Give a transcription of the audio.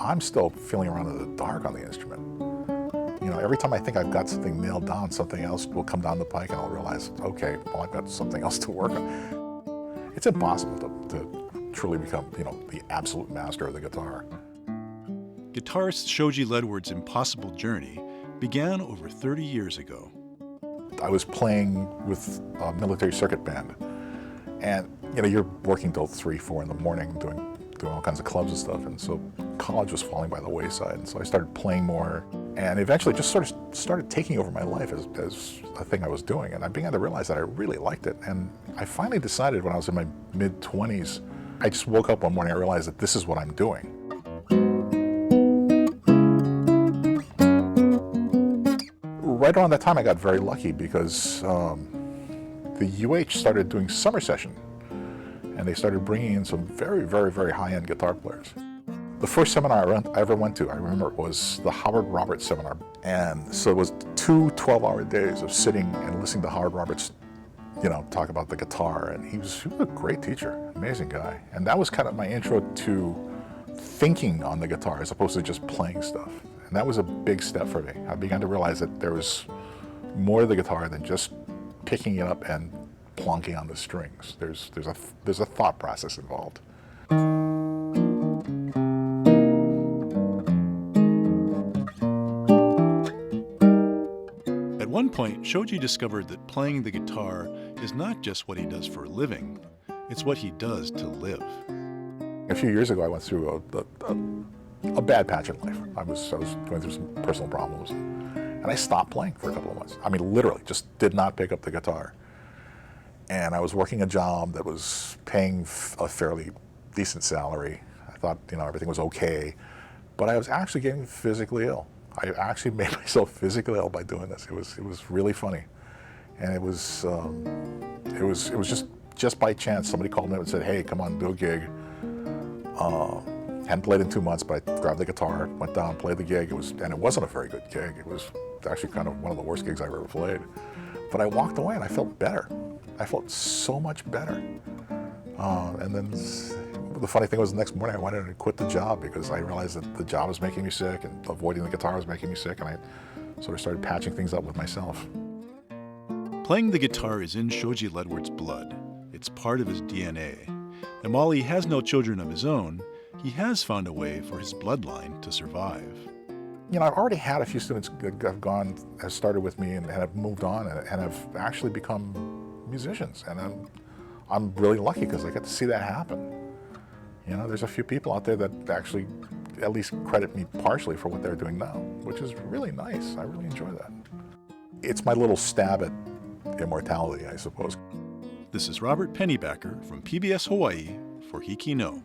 I'm still feeling around in the dark on the instrument. You know, every time I think I've got something nailed down, something else will come down the pike and I'll realize, okay, well, I've got something else to work on. It's impossible to truly become, you know, the absolute master of the guitar. Guitarist Shoji Ledward's impossible journey began over 30 years ago. I was playing with a military circuit band, and you know, you're working till 3, 4 in the morning doing all kinds of clubs and stuff, and so college was falling by the wayside, and so I started playing more, and eventually just sort of started taking over my life as a thing I was doing, and I began to realize that I really liked it, and I finally decided when I was in my mid-20s, I just woke up one morning, I realized that this is what I'm doing. Right around that time, I got very lucky because the UH started doing summer session, and they started bringing in some very, very, very high-end guitar players. The first seminar I ever went to, I remember, it was the Howard Roberts seminar. And so it was 2 12-hour days of sitting and listening to Howard Roberts, you know, talk about the guitar. And he was a great teacher, amazing guy. And that was kind of my intro to thinking on the guitar as opposed to just playing stuff. And that was a big step for me. I began to realize that there was more to the guitar than just picking it up and plonking on the strings. There's a thought process involved. At one point, Shoji discovered that playing the guitar is not just what he does for a living, it's what he does to live. A few years ago, I went through a bad patch in life. I was going through some personal problems, and I stopped playing for a couple of months. I mean, literally, just did not pick up the guitar. And I was working a job that was paying a fairly decent salary. I thought, you know, everything was okay, but I was actually getting physically ill. I actually made myself physically ill by doing this. It was really funny, and it was just by chance. Somebody called me up and said, "Hey, come on, do a gig." Hadn't played in 2 months, but I grabbed the guitar, went down, played the gig. And it wasn't a very good gig. It was actually kind of one of the worst gigs I've ever played. But I walked away and I felt better. I felt so much better. And then the funny thing was, the next morning I went in and quit the job because I realized that the job was making me sick and avoiding the guitar was making me sick, and I sort of started patching things up with myself. Playing the guitar is in Shoji Ledward's blood. It's part of his DNA. And while he has no children of his own, he has found a way for his bloodline to survive. You know, I've already had a few students that have started with me and have moved on and have actually become musicians. And I'm really lucky because I get to see that happen. You know, there's a few people out there that actually at least credit me partially for what they're doing now, which is really nice. I really enjoy that. It's my little stab at immortality, I suppose. This is Robert Pennybacker from PBS Hawaii for Hiki No.